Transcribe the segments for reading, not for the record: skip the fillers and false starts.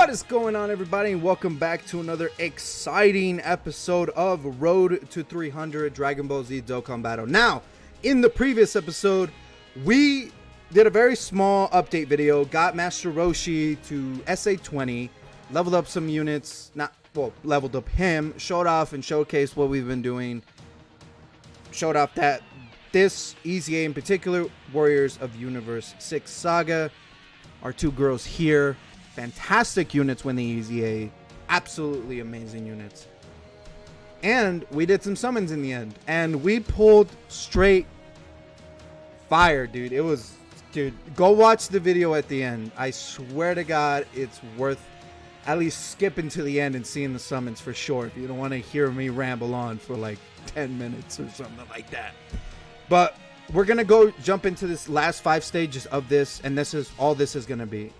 What is going on, everybody, and welcome back to another exciting episode of Road to 300 Dragon Ball Z Dokkan Battle. Now, in the previous episode, we did a very small update video, got Master Roshi to SA20, leveled up some units, leveled up him, showed off and showcased what we've been doing, showed off that this EZA in particular, Warriors of Universe 6 Saga, our two girls here, fantastic units when the EZA, absolutely amazing units. And we did some summons in the end, and we pulled straight fire, dude. It was, dude, go watch the video at the end. I swear to God, it's worth at least skipping to the end and seeing the summons for sure, if you don't want to hear me ramble on for like 10 minutes or something like that. But we're gonna go jump into this last 5 stages of this, and this is all this is gonna be.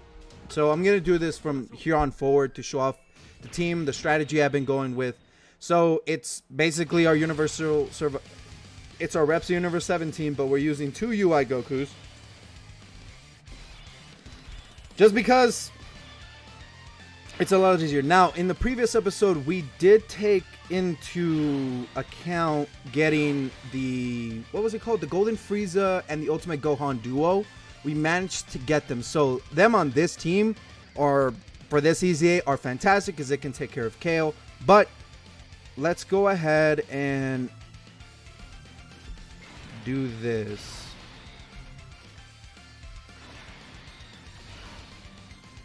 So I'm going to do this from here on forward to show off the team, the strategy I've been going with. So it's basically our universal server. It's our Reps Universe 17, but we're using 2 UI Gokus. Just because it's a lot easier. Now, in the previous episode, we did take into account getting the, what was it called? The Golden Frieza and the Ultimate Gohan Duo. We managed to get them, so them on this team are, for this EZA, are fantastic because it can take care of Kale. But let's go ahead and do this,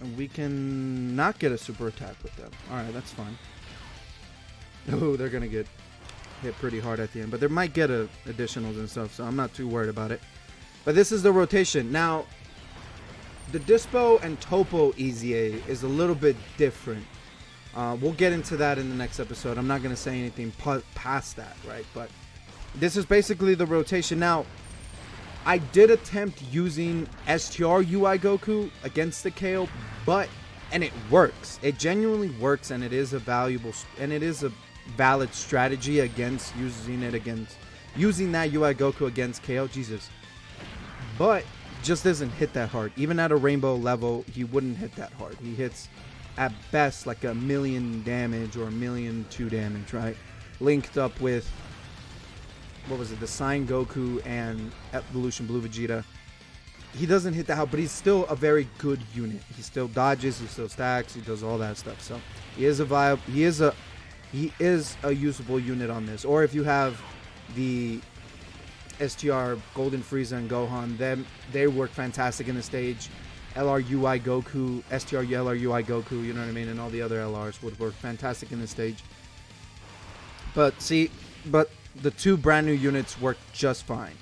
and we can not get a super attack with them. All right, that's fine. Oh, they're gonna get hit pretty hard at the end, but they might get additionals and stuff, so I'm not too worried about it. But this is the rotation. Now, the Dispo and Topo EZA is a little bit different. We'll get into that in the next episode. I'm not going to say anything past that, right? But this is basically the rotation. Now, I did attempt using STR UI Goku against the KO, and it works. It genuinely works, and it is a valuable, and it is a valid strategy against using that UI Goku against KO. Jesus. But just doesn't hit that hard. Even at a rainbow level, he wouldn't hit that hard. He hits at best like 1,000,000 damage or 1,000,002 damage, right? Linked up with, what was it, the Sign Goku and Evolution Blue Vegeta. He doesn't hit that hard, but he's still a very good unit. He still dodges, he still stacks, he does all that stuff. So he is a usable unit on this. Or if you have the STR, Golden Frieza, and Gohan, they work fantastic in the stage. LR UI Goku, STR LR UI Goku, you know what I mean, and all the other LRs would work fantastic in the stage. But the 2 brand new units work just fine.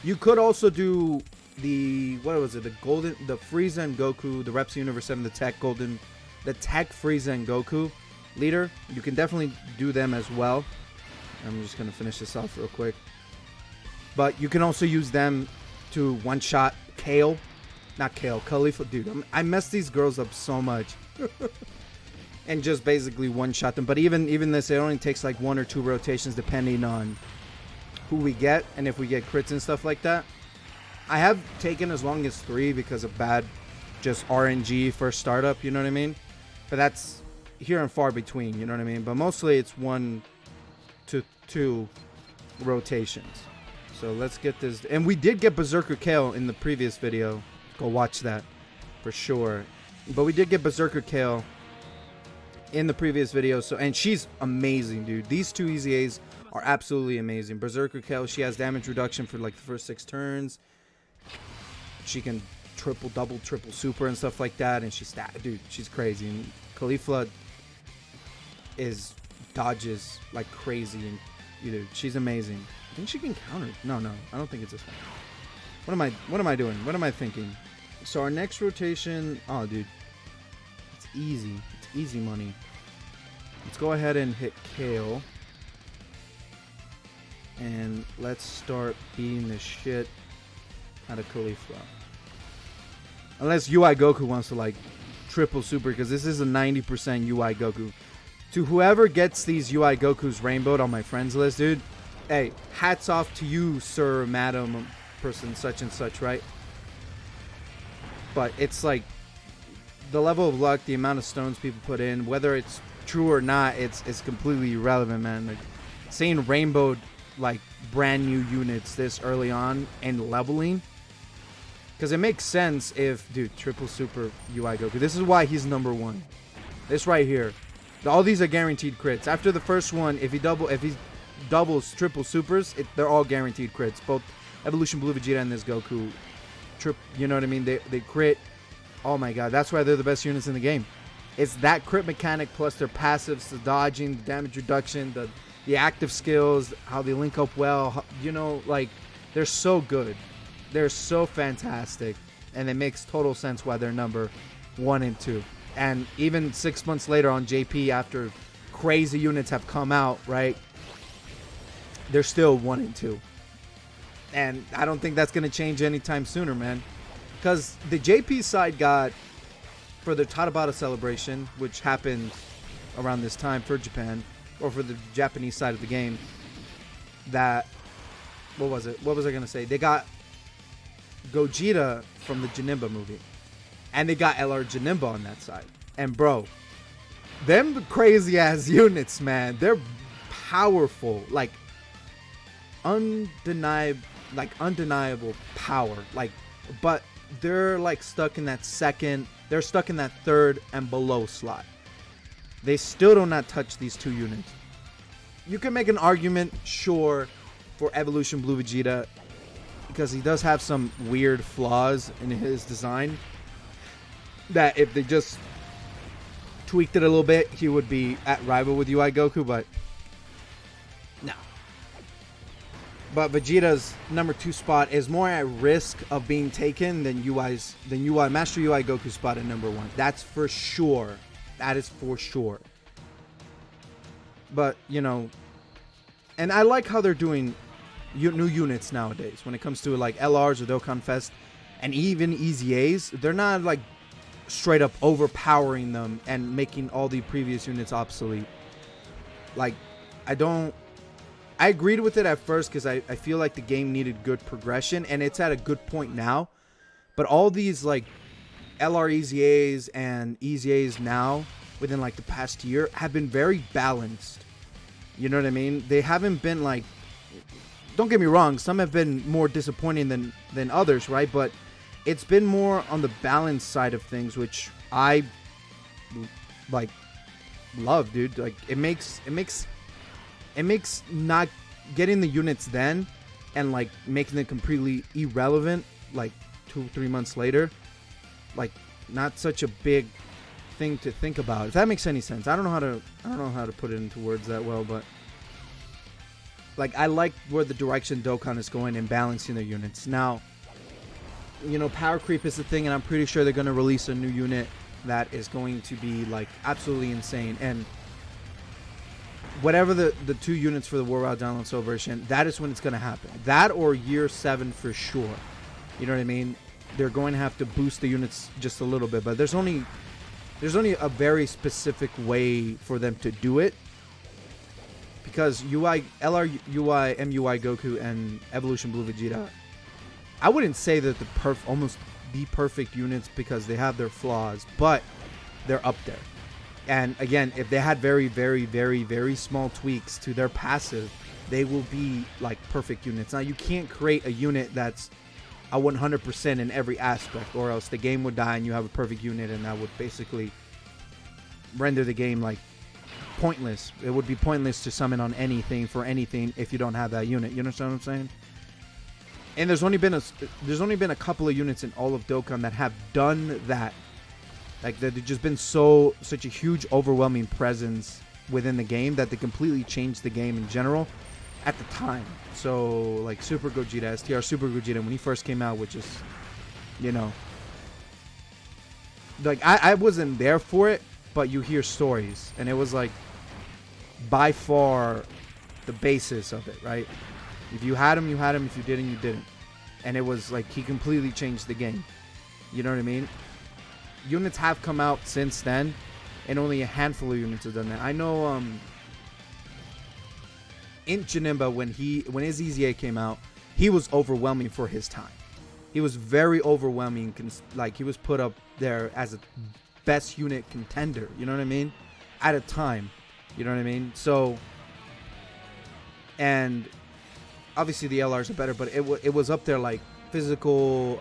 You could also do the, what was it, the Frieza and Goku, the Reps Universe 7, the Tech Frieza and Goku leader. You can definitely do them as well. I'm just gonna finish this off real quick. But you can also use them to one-shot Khalifa. Dude, I mess these girls up so much. And just basically one-shot them. But even this, it only takes like 1 or 2 rotations depending on who we get. And if we get crits and stuff like that. I have taken as long as 3 because of bad just RNG for startup, you know what I mean? But that's here and far between, you know what I mean? But mostly it's 1 to 2 rotations. So let's get this. And we did get Berserker Kale in the previous video. Go watch that for sure. But we did get Berserker Kale in the previous video. So, and she's amazing, dude. These 2 EZAs are absolutely amazing. Berserker Kale, she has damage reduction for like the first 6 turns. She can double, triple super and stuff like that. And dude, she's crazy. And Khalifa dodges like crazy. And dude, she's amazing. I think she can counter. No, I don't think it's this one. What am I doing? What am I thinking? So our next rotation, oh dude, it's easy. It's easy money. Let's go ahead and hit Kale. And let's start beating the shit out of Khalifa. Unless UI Goku wants to like triple super, because this is a 90% UI Goku. To whoever gets these UI Gokus rainbowed on my friends list, dude, hey, hats off to you, sir, madam, person such and such, right? But it's like the level of luck, the amount of stones people put in, whether it's true or not, it's completely irrelevant, man. Like seeing rainbowed like brand new units this early on and leveling, because it makes sense if, dude, triple super UI Goku. This is why he's number one. This right here, all these are guaranteed crits. After the first one, if he doubles triple supers, they're all guaranteed crits. Both Evolution Blue Vegeta and this Goku, you know what I mean? They crit. Oh my god, that's why they're the best units in the game. It's that crit mechanic plus their passives, the dodging, the damage reduction, the active skills, how they link up well. You know, like, they're so good. They're so fantastic. And it makes total sense why they're number 1 and 2. And even 6 months later on JP, after crazy units have come out, right? They're still 1 and 2. And I don't think that's going to change anytime sooner, man. Because the JP side got, for the Tarabata celebration, which happened around this time for Japan, or for the Japanese side of the game, that, what was it? What was I going to say? They got Gogeta from the Janemba movie. And they got LR Janemba on that side. And bro, them crazy ass units, man, they're powerful. Like, undeniable power. Like, but they're like stuck in that second, they're stuck in that third and below slot. They still do not touch these two units. You can make an argument, sure, for Evolution Blue Vegeta, because he does have some weird flaws in his design that if they just tweaked it a little bit, he would be at rival with UI Goku, but no. But Vegeta's number 2 spot is more at risk of being taken than Master UI Goku's spot at number 1. That's for sure. That is for sure. But, you know, and I like how they're doing new units nowadays when it comes to like LRs or Dokkan Fest and even EZAs. They're not like straight up overpowering them and making all the previous units obsolete. Like, I agreed with it at first because I feel like the game needed good progression, and it's at a good point now. But all these like LR EZAs and EZAs now, within like the past year, have been very balanced. You know what I mean? They haven't been like, don't get me wrong, some have been more disappointing than others, right? But it's been more on the balance side of things, which I like love, dude. Like, it makes not getting the units then and like making them completely irrelevant like 2-3 months later, like, not such a big thing to think about, if that makes any sense. I don't know how to put it into words that well, but like, I like where the direction Dokkan is going and balancing their units. Now, you know, power creep is the thing, and I'm pretty sure they're going to release a new unit that is going to be like absolutely insane. And whatever the 2 units for the War Wow Download Celebration, that is when it's going to happen. That or year 7 for sure. You know what I mean? They're going to have to boost the units just a little bit, but there's only a very specific way for them to do it, because LR UI MUI Goku and Evolution Blue Vegeta, I wouldn't say that almost the perfect units, because they have their flaws, but they're up there. And again, if they had very, very, very, very small tweaks to their passive, they will be like perfect units. Now, you can't create a unit that's a 100% in every aspect, or else the game would die and you have a perfect unit, and that would basically render the game like pointless. It would be pointless to summon on anything for anything if you don't have that unit. You understand what I'm saying? And there's only been a couple of units in all of Dokkan that have done that. Like, they've just been such a huge, overwhelming presence within the game that they completely changed the game in general at the time. So, like, Super Gogeta, STR Super Gogeta, when he first came out, which is, you know, like, I wasn't there for it, but you hear stories, and it was, like, by far the basis of it, right? If you had him, you had him. If you didn't, you didn't. And it was, like, he completely changed the game. You know what I mean? Units have come out since then, and only a handful of units have done that. I know in Janemba, when his EZA came out, he was overwhelming for his time. He was very overwhelming. Like, he was put up there as a best unit contender. You know what I mean? At a time. You know what I mean? So, and obviously the LRs are better, but it was up there like physical,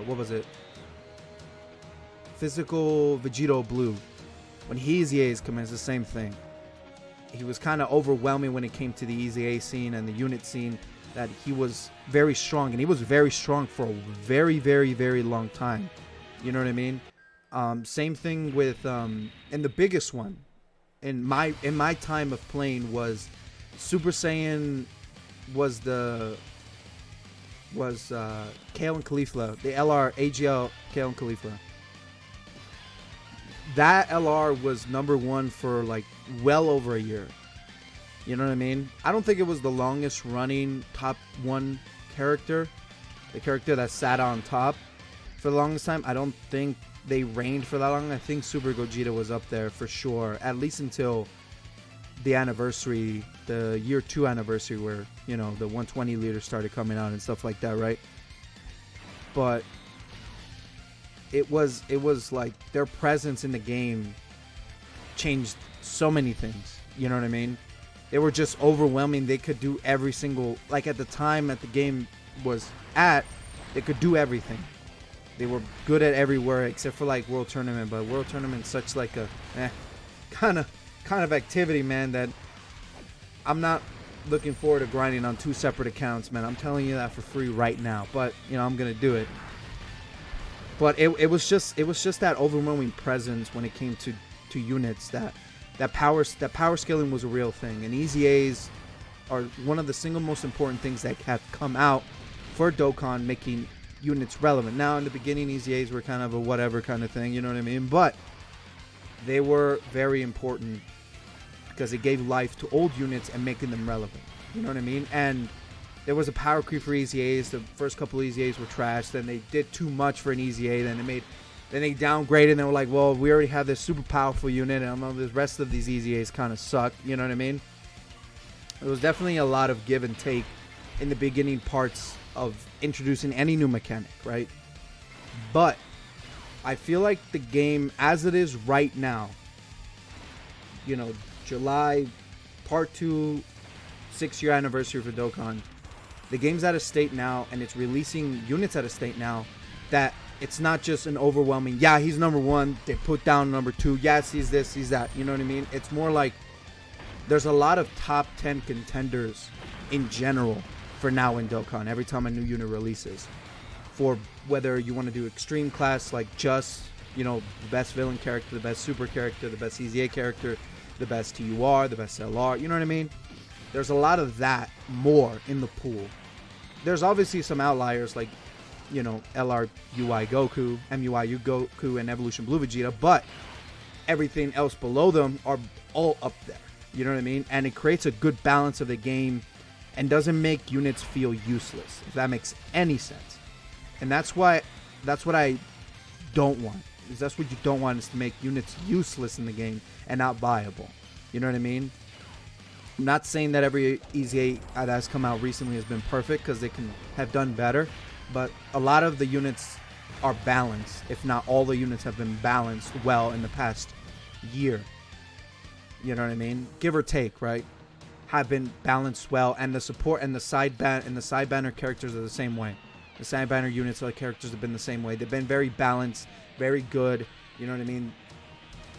what was it? Physical Vegito Blue. When he EZA's come in, it's the same thing. He was kind of overwhelming when it came to the EZA scene and the unit scene, that he was very strong, and he was very strong for a very, very, very long time. You know what I mean? Same thing with, and the biggest one in my time of playing was Super Saiyan was Kale and Caulifla, the LR AGL Kale and Caulifla. That LR was number one for like well over a year. You know what I mean? I don't think it was the longest running top one character, the character that sat on top for the longest time. I don't think they reigned for that long. I think Super Gogeta was up there for sure, at least until the anniversary, the year 2 anniversary, where, you know, the 120 liter started coming out and stuff like that, right? But it was like their presence in the game changed so many things. You know what I mean? They were just overwhelming. They could do every single, like at the time that the game was at, they could do everything. They were good at everywhere except for like World Tournament, but World Tournament's such like a kind of activity, man, that I'm not looking forward to grinding on 2 separate accounts, man. I'm telling you that for free right now, but you know, I'm gonna do it. But it was just that overwhelming presence when it came to units, that power scaling was a real thing, and EZAs are one of the single most important things that have come out for Dokkan, making units relevant. Now in the beginning, EZAs were kind of a whatever kind of thing, you know what I mean? But they were very important because it gave life to old units and making them relevant. You know what I mean? And there was a power creep for EZAs. The first couple of EZAs were trash. Then they did too much for an EZA. Then they downgraded and they were like, well, we already have this super powerful unit, and I know the rest of these EZAs kind of suck. You know what I mean? There was definitely a lot of give and take in the beginning parts of introducing any new mechanic, right? But I feel like the game as it is right now, you know, July, part 2, 6-year anniversary for Dokkan, the game's at a state now, and it's releasing units at a state now that it's not just an overwhelming, yeah, he's number 1, they put down number 2, yes, he's this, he's that, you know what I mean? It's more like there's a lot of top 10 contenders in general for now in Dokkan every time a new unit releases. For whether you want to do extreme class, like just, you know, the best villain character, the best super character, the best EZA character, the best TUR, the best LR, you know what I mean? There's a lot of that more in the pool. There's obviously some outliers like, you know, LR UI Goku, MUI Goku, and Evolution Blue Vegeta, but everything else below them are all up there. You know what I mean? And it creates a good balance of the game and doesn't make units feel useless, if that makes any sense. And that's what I don't want. Because that's what you don't want, is to make units useless in the game and not viable. You know what I mean? I'm not saying that every EZA that has come out recently has been perfect, because they can have done better. But a lot of the units are balanced. If not all the units have been balanced well in the past year. You know what I mean? Give or take, right? Have been balanced well, and the support and the side banner characters are the same way. The side banner units or characters have been the same way. They've been very balanced, very good. You know what I mean?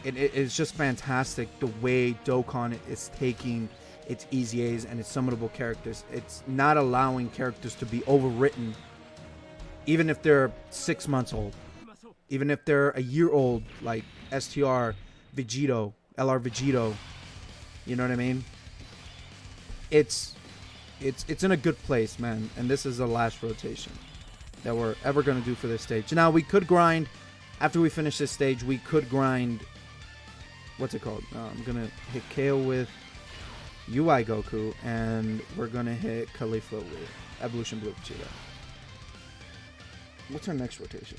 It's just fantastic the way Dokkan is taking its EZAs and its summonable characters. It's not allowing characters to be overwritten, even if they're 6 months old, even if they're a year old, like STR Vegito, LR Vegito. You know what I mean? It's in a good place, man. And this is the last rotation that we're ever going to do for this stage. Now, we could grind, after we finish this stage, we could grind, what's it called? I'm going to hit Kale with UI Goku, and we're going to hit Caulifla with Evolution Blue Vegeta. What's our next rotation?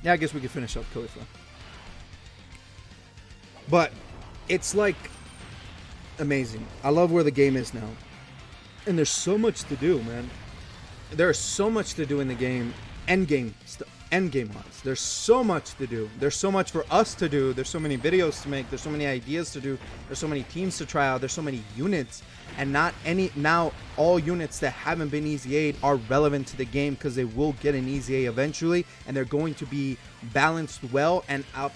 Yeah, I guess we could finish up Caulifla. But it's like amazing. I love where the game is now. And there's so much to do, man. There's so much to do in the game. End game end game wise. There's so much to do. There's so much for us to do. There's so many videos to make. There's so many ideas to do. There's so many teams to try out. There's so many units, and not any now all units that haven't been EZA'd are relevant to the game because they will get an EZA eventually, and they're going to be balanced well and up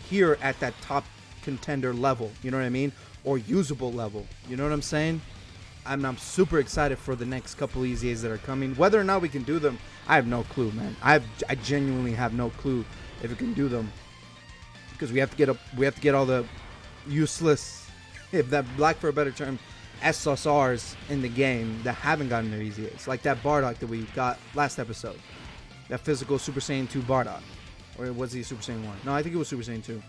here at that top contender level. You know what I mean? Or usable level. You know what I'm saying? I'm super excited for the next couple EZAs that are coming. Whether or not we can do them, I have no clue, man. I genuinely have no clue if we can do them, because we have to get all the useless, if that lack for a better term, SSRs in the game that haven't gotten their EZAs, like that Bardock that we got last episode, that physical Super Saiyan 2 Bardock, or was he Super Saiyan 1? No, I think it was Super Saiyan 2.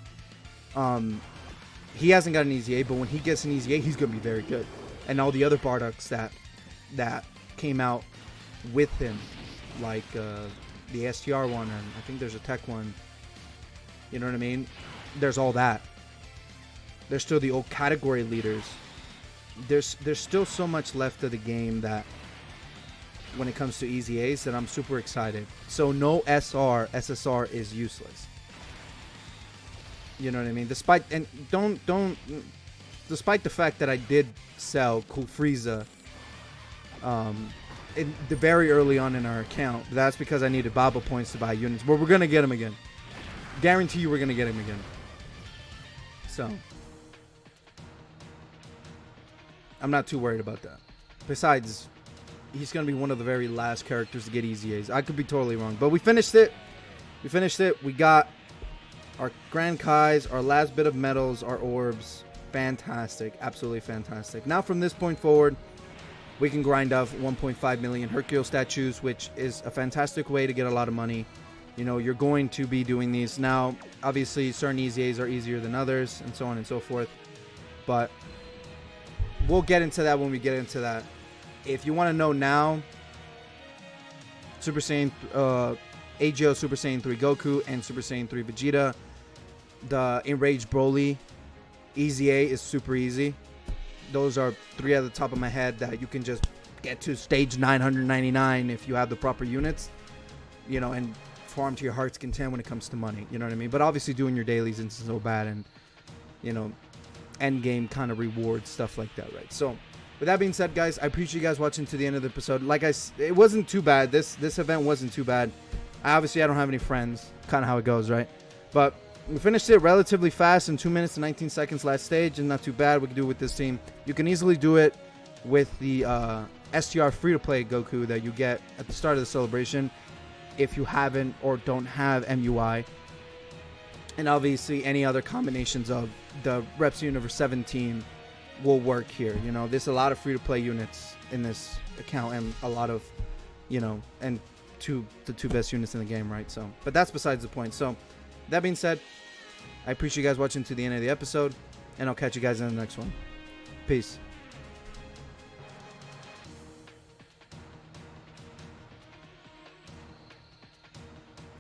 He hasn't got an EZA, but when he gets an EZA, he's gonna be very good. And all the other Bardocks that came out with him, like the STR one, and I think there's a tech one. You know what I mean? There's all that. There's still the old category leaders. There's still so much left of the game that when it comes to EZAs that I'm super excited. So no SSR is useless. You know what I mean? Despite the fact that I did sell Cool Frieza in the very early on in our account, that's because I needed Baba points to buy units. But we're gonna get him again. Guarantee you, we're gonna get him again. So I'm not too worried about that. Besides, he's gonna be one of the very last characters to get EZAs. I could be totally wrong, but we finished it. We got our Grand Kais, our last bit of medals, our orbs. Fantastic, absolutely fantastic. Now from this point forward, we can grind off 1.5 million Hercule statues, which is a fantastic way to get a lot of money. You know, you're going to be doing these now. Obviously, certain EZAs are easier than others, and so on and so forth. But we'll get into that when we get into that. If you want to know now, Super Saiyan, AGO Super Saiyan 3 Goku and Super Saiyan 3 Vegeta, the Enraged Broly EZA is super easy. Those are 3 at the top of my head that you can just get to stage 999 if you have the proper units, you know, and farm to your heart's content when it comes to money. You know what I mean? But obviously doing your dailies isn't so bad, and, you know, end game kind of rewards, stuff like that, right? So with that being said, guys, I appreciate you guys watching to the end of the episode. Like it wasn't too bad. This event wasn't too bad. I don't have any friends, kind of how it goes, right? But we finished it relatively fast in 2 minutes and 19 seconds last stage, and not too bad. We can do it with this team. You can easily do it with the STR free-to-play Goku that you get at the start of the celebration if you haven't or don't have MUI. And obviously any other combinations of the Warrioresses of Universe 17 will work here. You know, there's a lot of free-to-play units in this account, and a lot of, you know, and the two best units in the game, right? So, but that's besides the point. So that being said, I appreciate you guys watching to the end of the episode, and I'll catch you guys in the next one. Peace.